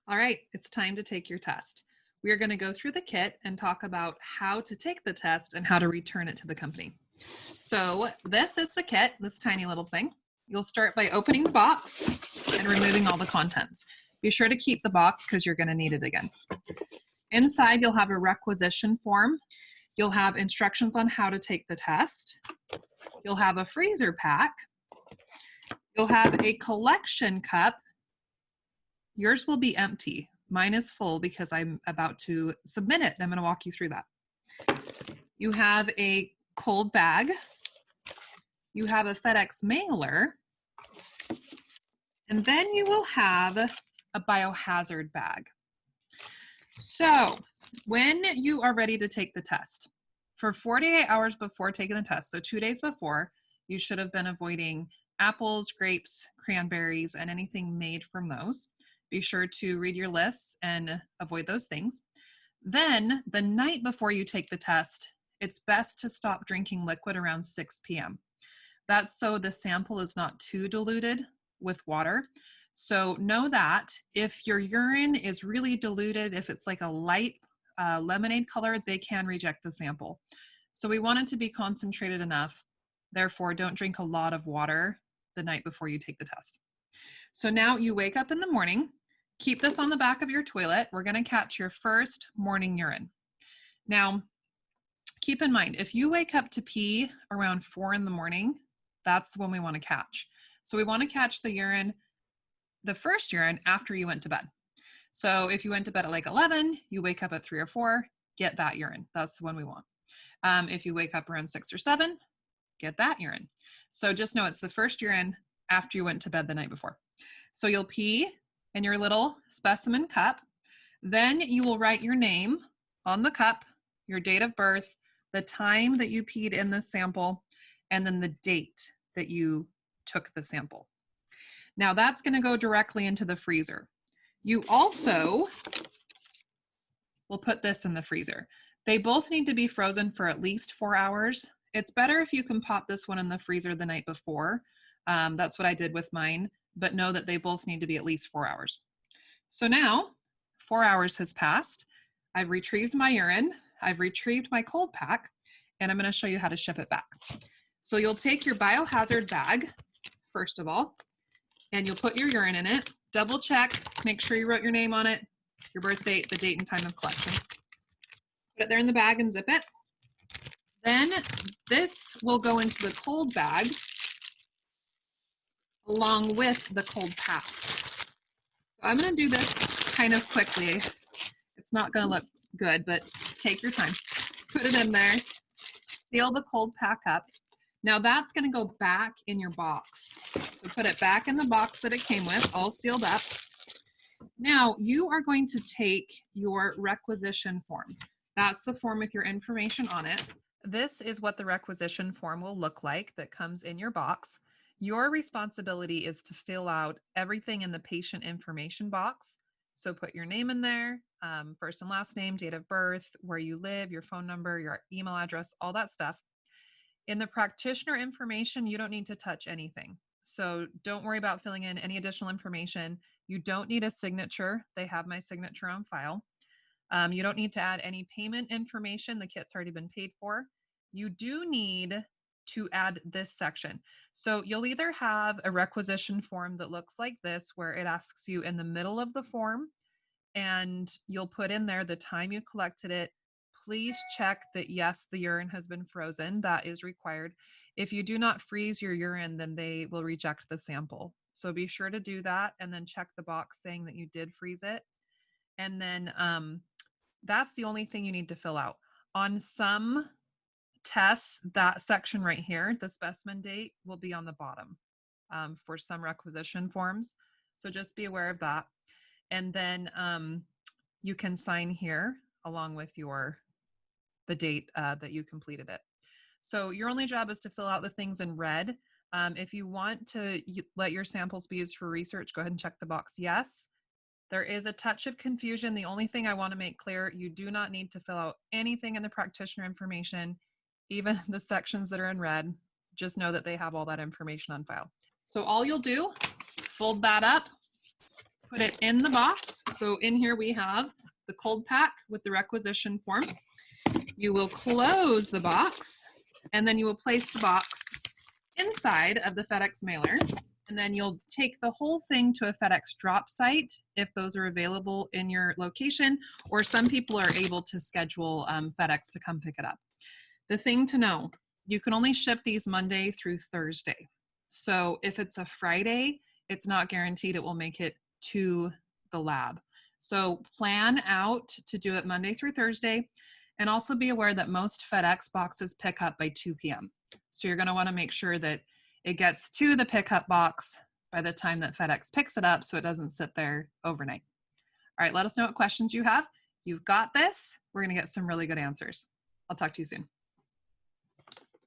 All right, it's time to take your test. We are going to go through the kit and talk about how to take the test and how to return it to the company. So this is the kit, this tiny little thing. You'll start by opening the box and removing all the contents. Be sure to keep the box because you're going to need it again. Inside, you'll have a requisition form. You'll have instructions on how to take the test. You'll have a freezer pack. You'll have a collection cup. Yours will be empty. Mine is full because I'm about to submit it. I'm going to walk you through that. You have a cold bag. You have a FedEx mailer. And then you will have a biohazard bag. So when you are ready to take the test, for 48 hours before taking the test, so 2 days before, you should have been avoiding apples, grapes, cranberries, and anything made from those. Be sure to read your lists and avoid those things. Then the night before you take the test, it's best to stop drinking liquid around 6 p.m. That's so the sample is not too diluted with water. So know that if your urine is really diluted, if it's like a light lemonade color, they can reject the sample. So we want it to be concentrated enough. Therefore, don't drink a lot of water the night before you take the test. So now you wake up in the morning, keep this on the back of your toilet. We're going to catch your first morning urine. Now, keep in mind, if you wake up to pee around 4 in the morning, that's the one we want to catch. So we want to catch the urine, the first urine after you went to bed. So if you went to bed at like 11, you wake up at 3 or 4, get that urine. That's the one we want. If you wake up around 6 or 7, get that urine. So just know it's the first urine after you went to bed the night before. So you'll pee in your little specimen cup. Then you will write your name on the cup, your date of birth, the time that you peed in the sample, and then the date that you took the sample. Now that's going to go directly into the freezer. You also will put this in the freezer. They both need to be frozen for at least 4 hours. It's better if you can pop this one in the freezer the night before. That's what I did with mine, but know that they both need to be at least 4 hours. So now 4 hours has passed. I've retrieved my urine. I've retrieved my cold pack, and I'm going to show you how to ship it back. So you'll take your biohazard bag, first of all, and you'll put your urine in it. Double check, make sure you wrote your name on it, your birth date, the date and time of collection. Put it there in the bag and zip it. Then this will go into the cold bag along with the cold pack. So I'm going to do this kind of quickly. It's not going to look good, but take your time. Put it in there, seal the cold pack up. Now that's going to go back in your box. So put it back in the box that it came with, all sealed up. Now you are going to take your requisition form. That's the form with your information on it. This is what the requisition form will look like that comes in your box. Your responsibility is to fill out everything in the patient information box. So put your name in there, first and last name, date of birth, where you live, your phone number, your email address, all that stuff. In the practitioner information, you don't need to touch anything. So don't worry about filling in any additional information. You don't need a signature. They have my signature on file. You don't need to add any payment information. The kit's already been paid for. You do need to add this section. So you'll either have a requisition form that looks like this, where it asks you in the middle of the form, and you'll put in there the time you collected it. Please check that, yes, the urine has been frozen. That is required. If you do not freeze your urine, then they will reject the sample. So be sure to do that and then check the box saying that you did freeze it. And then that's the only thing you need to fill out. On some tests, that section right here, the specimen date, will be on the bottom for some requisition forms. So just be aware of that. And then you can sign here along with the date that you completed it. So your only job is to fill out the things in red. If you want to let your samples be used for research, go ahead and check the box yes. There is a touch of confusion. The only thing I want to make clear, you do not need to fill out anything in the practitioner information, even the sections that are in red. Just know that they have all that information on file. So all you'll do, fold that up, put it in the box So in here we have the cold pack with the requisition form. You will close the box, and then you will place the box inside of the FedEx mailer, and then you'll take the whole thing to a FedEx drop site if those are available in your location, or some people are able to schedule FedEx to come pick it up. The thing to know, you can only ship these Monday through Thursday. So if it's a Friday, it's not guaranteed it will make it to the lab. So plan out to do it Monday through Thursday, and also be aware that most FedEx boxes pick up by 2 p.m. So you're going to want to make sure that it gets to the pickup box by the time that FedEx picks it up so it doesn't sit there overnight. All right, let us know what questions you have. You've got this. We're going to get some really good answers. I'll talk to you soon.